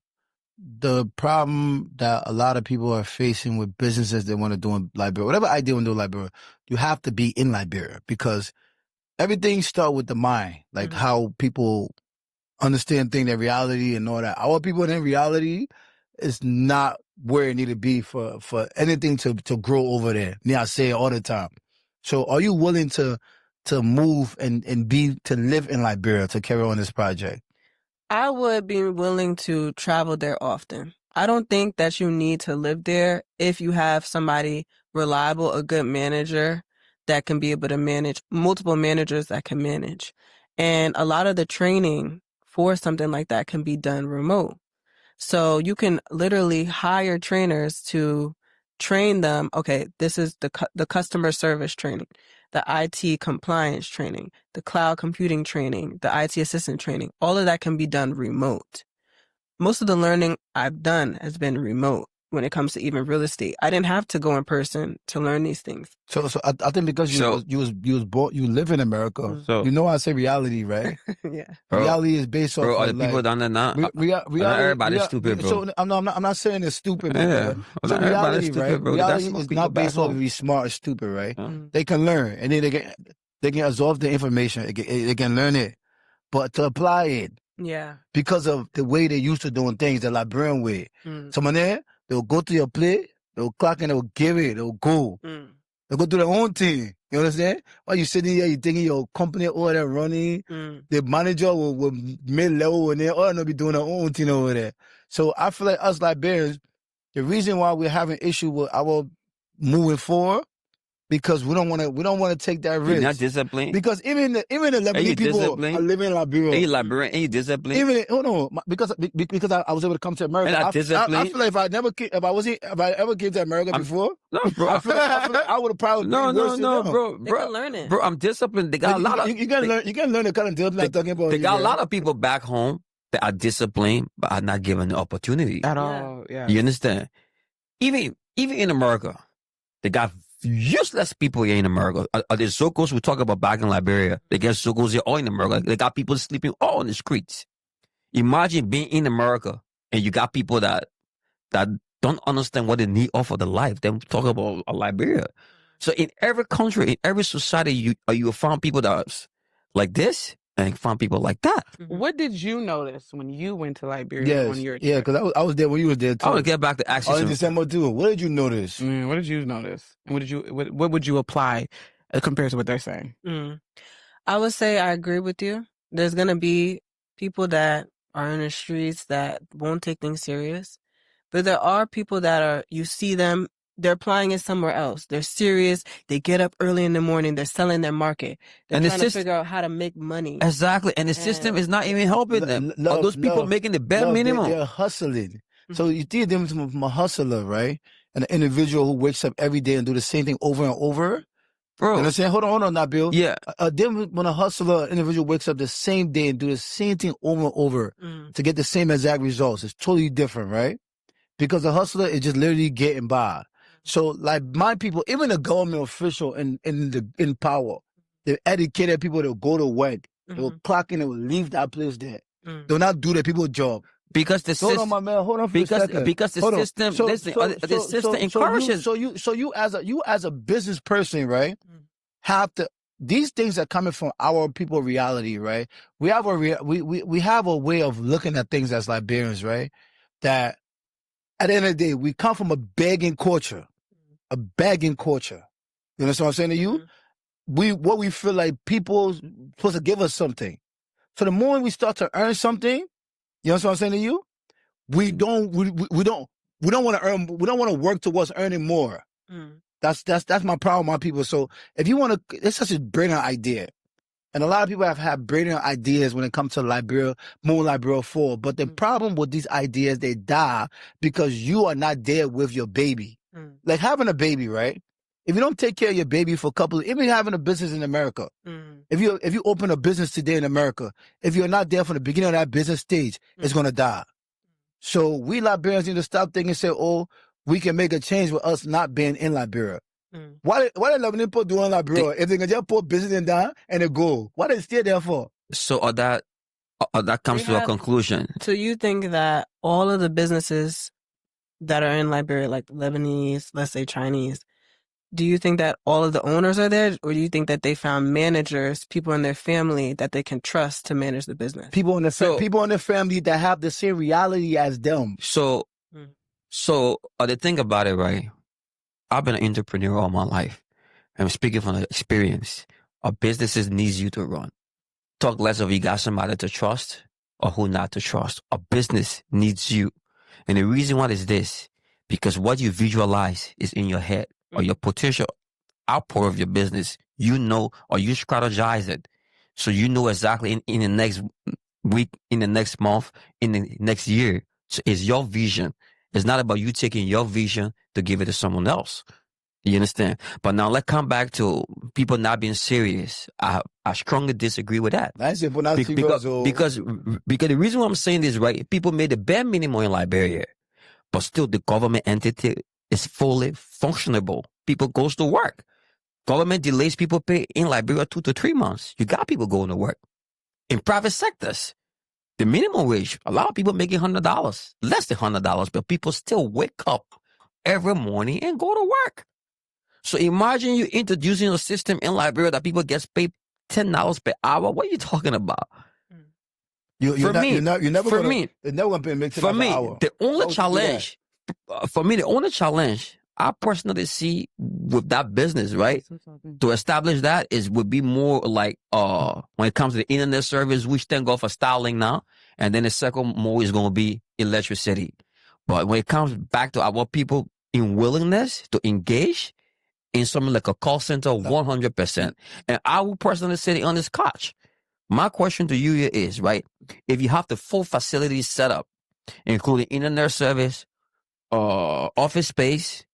the problem that a lot of people are facing with businesses they want to do in Liberia, whatever idea want to do in Liberia, you have to be in Liberia because everything starts with the mind, like how people understand things, their reality and all that. Our people in reality is not where it need to be for anything to grow over there. Yeah, I say it all the time. So are you willing to move and to live in Liberia to carry on this project? I would be willing to travel there often. I don't think that you need to live there if you have somebody reliable, a good manager that can be able to manage, multiple managers that can manage. And a lot of the training for something like that can be done remote. So you can literally hire trainers to train them. Okay, this is the customer service training, the IT compliance training, the cloud computing training, the IT assistant training. All of that can be done remote. Most of the learning I've done has been remote when it comes to even real estate. I didn't have to go in person to learn these things. So I think because you was born, you live in America. So you know I say reality, right? Yeah. Reality is based off. Bro, are of, the people down there now? reality, Everybody's stupid, bro. So I'm not saying it's stupid, Yeah. but so reality, stupid, right? bro. Reality That's is not based off if you're smart or stupid, right? They can learn and then they can absorb the information. They can learn it, but to apply it, Yeah. because of the way they used to doing things, the Liberian way. Someone there, they'll go to your plate, they'll clock and they'll give it, they'll go. They'll go do their own thing. You understand? While you sitting here, you thinking your company over there running, the manager will mid-level and they all not be doing their own thing over there. So I feel like us Liberians, the reason why we're having issue with our moving forward, because we don't want to take that risk. You're not disciplined. Because even the Lebanese people are living in Liberia. Are you Liberian? Are you disciplined? Even because I was able to come to America. I feel like if I ever came to America before, no, bro. I feel like I would have probably no, bro. They can learn it. Bro, I'm disciplined. They got a lot of you can learn the kind of deal I'm talking about. They got a lot of people back home that are disciplined but are not given the opportunity At all. Yeah. You understand? Even in America, they got useless people here in America. Are there Sokos we talk about back in Liberia? They get Sokos here all in America. They got people sleeping all on the streets. Imagine being in America and you got people that don't understand what they need of the life. Then talk about Liberia. So in every country, in every society, you will find people that's like this and find people like that. What did you notice when you went to Liberia on your trip? Yeah, because I was there when you were there too. I want to get back to ask you in December too. What did you notice? What did you notice? And what would you apply compared to what they're saying? I would say I agree with you. There's going to be people that are in the streets that won't take things serious. But there are people that you see them, they're applying it somewhere else. They're serious. They get up early in the morning. They're selling their market. They're trying to figure out how to make money. Exactly. And the system is not even helping them. Are those people making the bare minimum? They're hustling. So you see them from a hustler, right? An individual who wakes up every day and do the same thing over and over. Bro. You understand? Hold on, now, Bill. Yeah. Then when a hustler individual wakes up the same day and do the same thing over and over to get the same exact results, it's totally different, right? Because the hustler is just literally getting by. So, like my people, even the government official in power, the educated people that go to work, they will clock in and will leave that place there. They'll not do the people's job. Because the system, hold on, my man. Hold on for a second. Because the system, the system encourages. So you as a business person, right, have to. These things are coming from our people reality, right? We have we have a way of looking at things as Liberians, right? That at the end of the day, we come from a begging culture. A begging culture. You understand what I'm saying to you? What we feel like people supposed to give us something. So the moment we start to earn something, you understand what I'm saying to you? We don't want to earn. We don't want to work towards earning more. That's my problem, my people. So if you want to, it's such a brilliant idea. And a lot of people have had brilliant ideas when it comes to Liberia, Moon Liberia 4. But the problem with these ideas, they die because you are not there with your baby. Like having a baby, right? If you don't take care of your baby for a couple of, even having a business in America, if you open a business today in America, if you're not there from the beginning of that business stage, it's going to die. So we Liberians need to stop thinking and say, oh, we can make a change with us not being in Liberia. What the Lebanese people do in Liberia? If they can just put business in down and they go, what they stay there for? So that comes to a conclusion. So you think that all of the businesses that are in Liberia, like Lebanese, let's say Chinese, do you think that all of the owners are there, or do you think that they found managers, people in their family that they can trust to manage the business? People in their family that have the same reality as them. So the thing about it, right? I've been an entrepreneur all my life. I'm speaking from experience. A businesses needs you to run. Talk less of you got somebody to trust or who not to trust. A business needs you. And the reason why is this, because what you visualize is in your head or your potential output of your business. You know, or you strategize it. So you know exactly in the next week, in the next month, in the next year. So it's your vision. It's not about you taking your vision to give it to someone else. You understand? But now let's come back to people not being serious. I strongly disagree with that. Because the reason why I'm saying this, right? People made the bare minimum in Liberia, but still the government entity is fully functionable. People goes to work. Government delays people pay in Liberia 2 to 3 months. You got people going to work. In private sectors, the minimum wage, a lot of people making $100, less than $100, but people still wake up every morning and go to work. So imagine you introducing a system in Liberia that people get paid $10 per hour. What are you talking about? The only challenge I personally see with that business, right, to establish that would be more like when it comes to the internet service, which thank God for Starlink now, and then the second more is going to be electricity. But when it comes back to our people in willingness to engage in something like a call center, 100%. And I will personally sit on this couch. My question to you is, right, if you have the full facilities set up, including internet service, office space,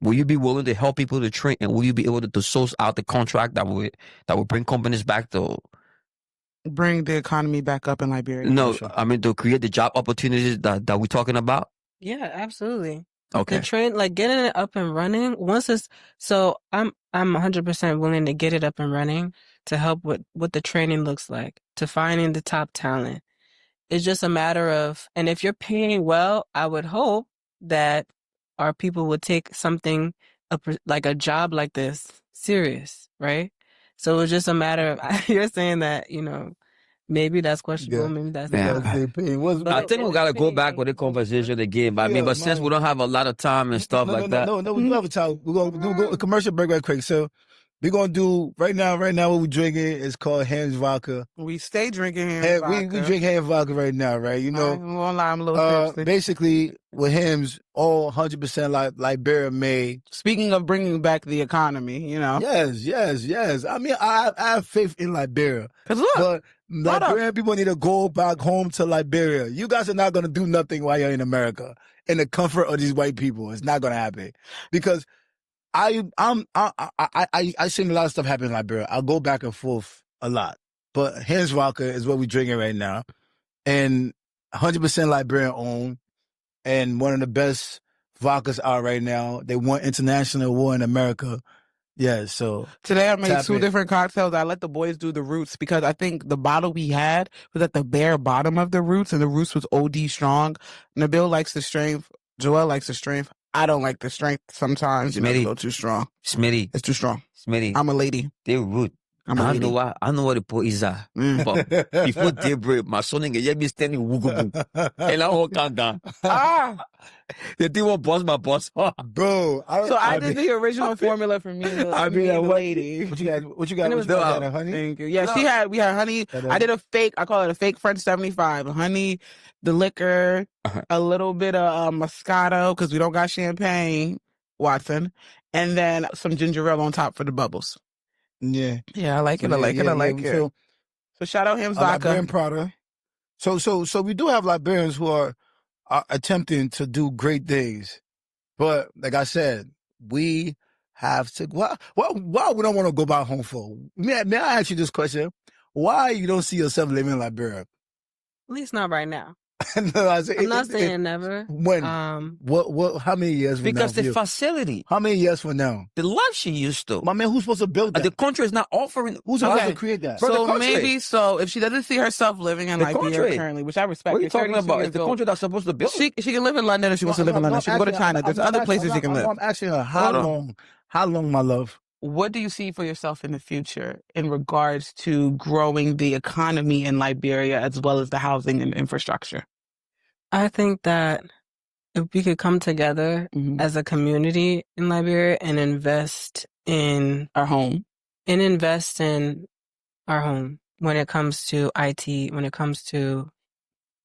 will you be willing to help people to train, and will you be able to source out the contract that will bring companies back to bring the economy back up in Liberia? No, I mean to create the job opportunities that we're talking about? Yeah, absolutely. Okay. The train, like getting it up and running, so I'm 100% willing to get it up and running to help with what the training looks like, to finding the top talent. It's just a matter of, and if you're paying well, I would hope that our people would take something like a job like this serious, right? So it's just a matter of, you're saying that, maybe that's questionable, maybe that's not. I think we got to go back with the conversation again. But since we don't have a lot of time and stuff like that. No, we don't have a time. We're going to do a commercial break right quick. So we're going to do, right now what we're drinking is called Ham's Vodka. We stay drinking Ham's Vodka. We drink Ham's Vodka right now, right? I won't lie, I'm a little tipsy. Basically, with Ham's, all 100% Liberia made. Speaking of bringing back the economy, Yes. I mean, I have faith in Liberia. Because look, but Liberian people need to go back home to Liberia. You guys are not going to do nothing while you're in America. In the comfort of these white people. It's not going to happen. Because I seen a lot of stuff happen in Liberia. I'll go back and forth a lot. But Ham's Vodka is what we're drinking right now. And 100% Liberian owned. And one of the best vodkas out right now. They won international award in America. Yeah, so today I made two different cocktails. I let the boys do the roots because I think the bottle we had was at the bare bottom of the roots, and the roots was OD strong. Nabil likes the strength. Joel likes the strength. I don't like the strength sometimes. It's a little too strong. Smitty. It's too strong. Smitty. I'm a lady. They're root. I'm a lady. I know what the point is. But before daybreak, my son and get me standing wugubu. And I hold down. The thing was boss my boss. Bro. I did the original formula for me. I mean, the lady. What you got? What you got? Honey? Thank you. Yeah, we had honey. I did a fake, I call it a fake French 75. Honey, the liquor, a little bit of Moscato, because we don't got champagne, Watson, and then some ginger ale on top for the bubbles. Yeah. Yeah, I like So, it. I like it. I like it. So So shout out Ham's a Liberian Vodka. product. So we do have Liberians who are attempting to do great things. But like I said, we have to. Why we don't want to go back home for? May I ask you this question? Why you don't see yourself living in Liberia? At least not right now. No, I say, I'm not saying never. When? What? How many years from now? Because for the you? facility, How many years from now? the life she used to, My man, who's supposed to build that? the country is not offering. Who's supposed to create that? Bro, the So country. maybe if she doesn't see herself living in The Liberia country. currently, which I respect. What are you You're talking 32 about? years It's the old. country that's supposed to build. She can live in London if she wants to live in London. She can go to China. There's other places she can live. I'm asking her how long, my love? What do you see for yourself in the future in regards to growing the economy in Liberia as well as the housing and infrastructure? I think that if we could come together as a community in Liberia and invest in Our home. when it comes to IT, when it comes to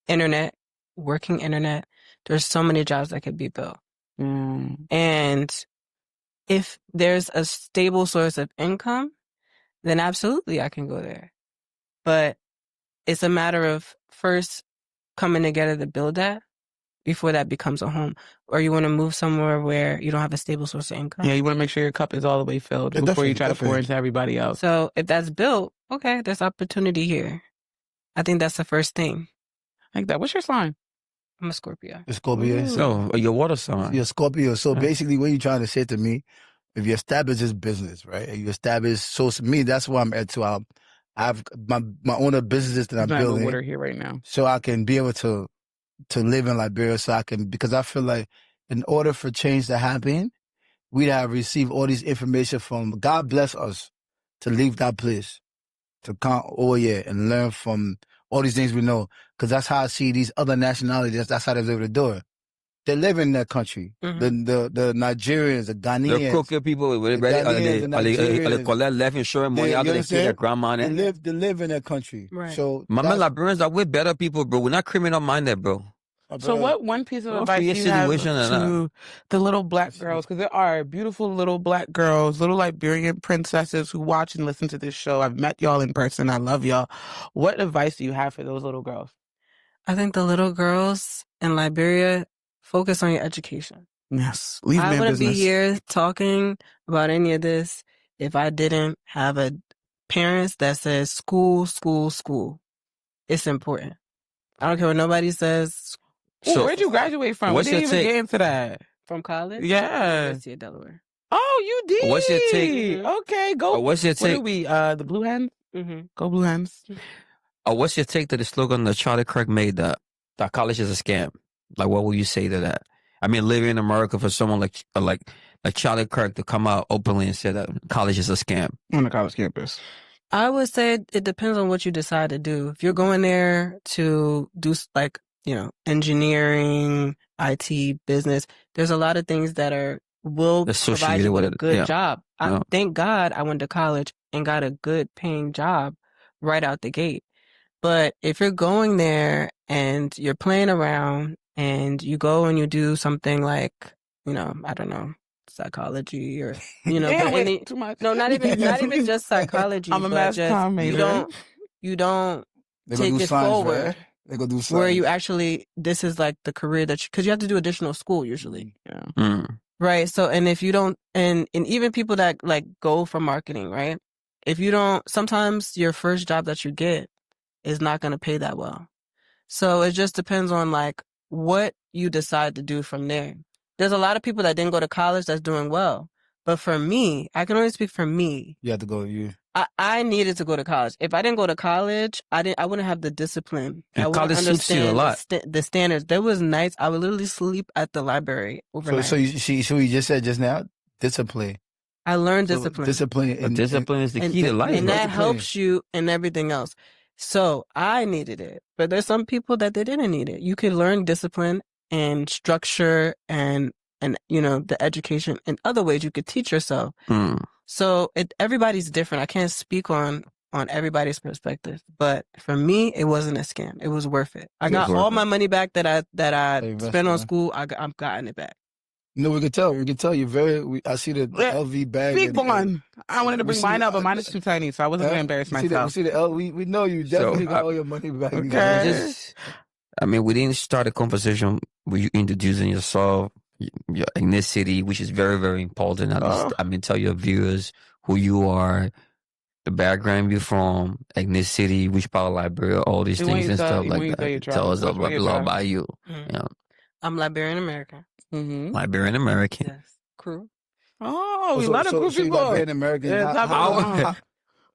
internet, working internet, there's so many jobs that could be built. And if there's a stable source of income, then absolutely I can go there. But it's a matter of first coming together to build that before that becomes a home. Or you want to move somewhere where you don't have a stable source of income. Yeah, you want to make sure your cup is all the way filled before you try to pour into everybody else. So if that's built, okay, there's opportunity here. I think that's the first thing. Like that. What's your sign? I'm a Scorpio. A Scorpio. So your water sign. You're a Scorpio. So basically, what you're trying to say to me, if you establish this business, right, and you establish, so to me, that's why I'm at. So I have my own businesses that I'm building. Water here right now, so I can be able to live in Liberia. So I can, because I feel like in order for change to happen, we'd have received all this information from God. Bless us to leave that place to come over here and learn from all these things we know. Because that's how I see these other nationalities. That's how they're able to do it. They live in that country. The Nigerians, the Ghanaians. The crooked people, they collect life insurance money out of their grandma. They live in that country. Right. So my man, Liberians are way better people, bro. We're not criminal minded, bro. So what one piece of advice do you have to the little black girls? Because there are beautiful little black girls, little Liberian princesses who watch and listen to this show. I've met y'all in person. I love y'all. What advice do you have for those little girls? I think the little girls in Liberia, focus on your education. Yes. I wouldn't be here talking about any of this if I didn't have a parents that says school, school, school. It's important. I don't care what nobody says. So where'd you graduate from? We didn't even get into that. From college? Yeah. University of Delaware. Oh, you did? What's your take? Okay, go. What's your take? What are we? The Blue Hens? Go Blue Hens. What's your take to the slogan that Charlie Kirk made that college is a scam? Like, what will you say to that? I mean, living in America for someone like Charlie Kirk to come out openly and say that college is a scam on the college campus. I would say it depends on what you decide to do. If you're going there to do engineering, IT, business, there's a lot of things that will provide you with a good job. Thank God I went to college and got a good paying job right out the gate. But if you're going there and you're playing around and you go and you do something like, I don't know, psychology or, too much. No, not even just psychology. I'm a mass comm major. You don't take it forward. Right? They go do science. Where you actually, this is like the career because you have to do additional school usually. Yeah. Right. So, and if you don't, and even people that like go for marketing, right? If you don't, sometimes your first job that you get is not going to pay that well. So it just depends on like what you decide to do from there. There's a lot of people that didn't go to college that's doing well. But for me, I can only speak for me. You have to go, I needed to go to college. If I didn't go to college, I wouldn't have the discipline. And college suits you a lot. The standards. There was nights I would literally sleep at the library overnight. So you just said just now, discipline. I learned discipline. Discipline is the key to life. And that helps you in everything else. So I needed it. But there's some people that they didn't need it. You can learn discipline and structure and the education in other ways you could teach yourself. So everybody's different. I can't speak on everybody's perspective, but for me, it wasn't a scam. It was worth it. I got all my money back that I spent on school. I've gotten it back. No, we can tell. We can tell you very. I see the Yeah. LV bag. Big one. I wanted to we bring see mine the- up, but mine is too tiny, so I wasn't going to embarrass we see myself. the LV. We know you definitely got all your money back. Okay. Just, I mean, we didn't start a conversation with you introducing yourself, your ethnicity, which is very, very important. I mean, tell your viewers who you are, the background you're from, ethnicity, which part of Liberia, all these And when things you and tell- stuff when like you tell your that. tribe, Tell us a what's your lot tribe? about you. Mhm. Yeah. I'm Liberian-American. Mm-hmm. Liberian-American. Yes. Crew. Oh, a lot of cool so you people. Liberian American. Yeah,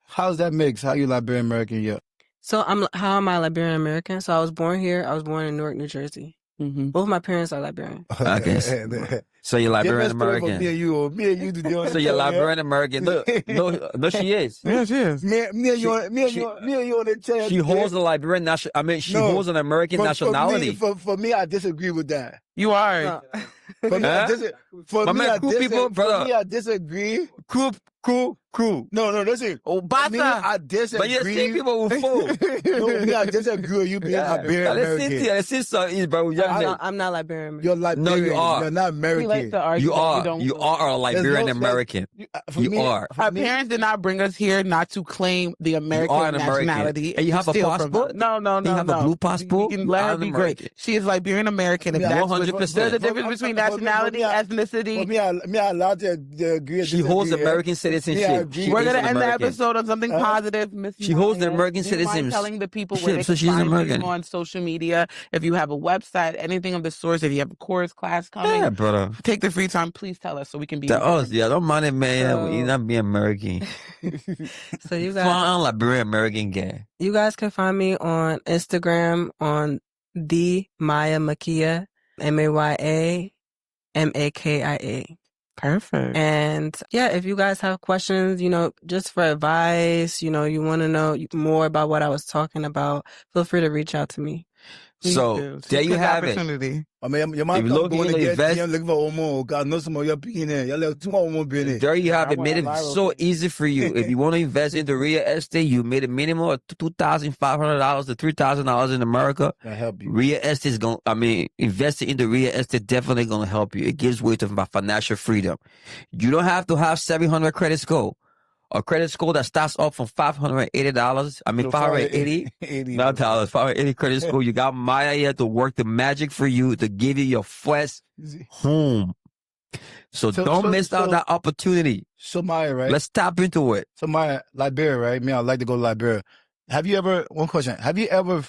How's that mix? How you Liberian American? Yeah. So how am I Liberian-American? So I was born here. I was born in Newark, New Jersey. Mm-hmm. Both my parents are Liberian. Okay. So you're Liberian-American. Me and you do the So you're Liberian-American. No, she is. Yeah, she is. Me and you on the chair. She holds a Liberian national. I mean, she No. holds an American nationality. For me, I disagree with that. You are. No. For me, Huh? My man, cool people, brother. For me, I disagree. Cool. No, listen. Oh, For me, basta. I disagree. But you see people who fool. No, me, I disagree with you being Liberian American. Let's see something, bro. I'm not Liberian. You're Liberian. No, you are. You're not He likes American. to argue You that are. we don't- You are a Liberian-American. For You me- are. for Our me- parents did not bring us here not to claim the American are an American. nationality. And you have a steal from passport? us. No. You have a blue passport? You can let her I'm be American. great. She is Liberian American. If Yeah, that's 100%. There's a difference between nationality, For ethnicity. me, I allowed to agree. She holds American citizenship. agree. She We're is gonna an end the American. episode on something positive, Miss. She holds the Maya. American Do you mind citizenship, telling the people where they so can she's find American. you on social media. If you have a website, anything of the source. If you have a course class coming, Yeah, brother. take the free time. Please tell us so we can be. To us, yeah, don't mind it, man. So- You're not being American. So you guys, Fine, Liberian-American guy. you guys can find me on Instagram on the Maya Makia, MayaMakia. Perfect. And yeah, if you guys have questions, just for advice, you want to know more about what I was talking about, feel free to reach out to me. So, there you have it. Opportunity. I mean, your mom If you come look going in to the get invest- DM looking for Omo. God knows some of your picking there. Y'all let 2 more be in it. There you have I it. want Made a it viral so thing. easy for you. If you want to invest into real estate, you made a minimum of $2,500 to $3,000 in America. Can help you. Real estate is investing in the real estate definitely going to help you. It gives way to financial freedom. You don't have to have 700 credit score. A credit score that starts off from $580. I mean, So 580. 80. Not dollars, 580 credit score. You got Maya here to work the magic for you to give you your first home. So don't miss out that opportunity. So Maya, right? Let's tap into it. So Maya, Liberia, right? Me, I'd like to go to Liberia. One question. Have you ever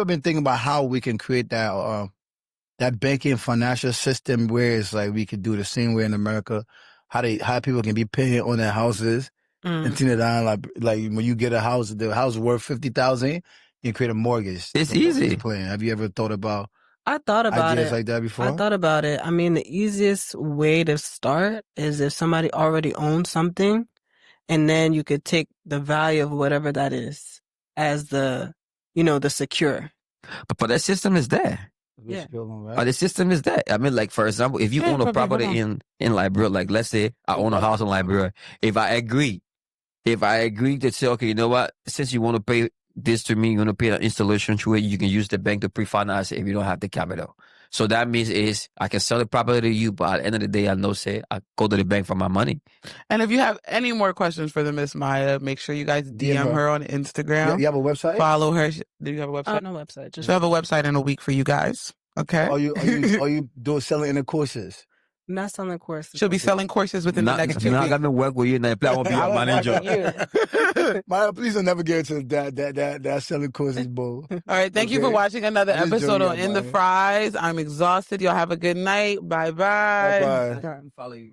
been thinking about how we can create that banking financial system where it's like we could do the same way in America? How people can be paying on their houses and turn it down like when you get a house, the house is worth $50,000, you can create a mortgage. It's easy. Plan. Have you ever thought about I thought about ideas it. like that before? I thought about it. I mean, the easiest way to start is if somebody already owns something, and then you could take the value of whatever that is as the secure. But that system is there. Yeah. The system is there. I mean, like, for example, if you own a property in Liberia, like, let's say I own a house in Liberia, if I agree to say, okay, you know what, since you want to pay this to me, you're going to pay the installation to it, you can use the bank to pre-finance it if you don't have the capital. So that means I can sell the property to you, but at the end of the day, I go to the bank for my money. And if you have any more questions for the Miss Maya, make sure you guys DM her on Instagram. You have a website? Follow her. Do you have a website? No website. Just She'll have a website in a week for you guys. Okay. Are you selling in the courses? not selling courses. She'll be selling courses within the next 2 weeks. Not gonna work with you and I won't be your manager. Maya, please don't never get into that selling courses, bro. All right. Thank you for watching another I'm just episode joking, on In the Maya. Fries. I'm exhausted. Y'all have a good night. Bye-bye. Bye-bye.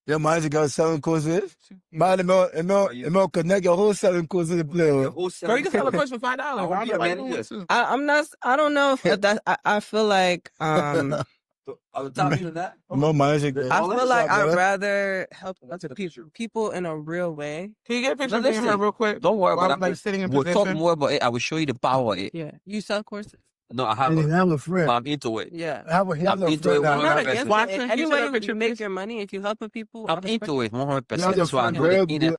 Yeah, Maya, you got selling courses? Maya, no, connect your whole selling courses to play with. Bro, you can sell a course for $5. I'm not. I don't know if that. I feel like. No, Maya, I feel like I'd rather help people in a real way. Can you get a picture of me and her real quick? Don't worry While about I'm like sitting in We'll position. talk more about it. I will show you the power of it. Yeah, you sell courses. No, I haven't. have a friend. But I'm into it. Yeah. Have a I'm into it friend. I'm not 100%. against Watch it. her. Any You way said that you you make your money, if you helping people, I'm into it 100%. Have a That's why I'm friend. doing it.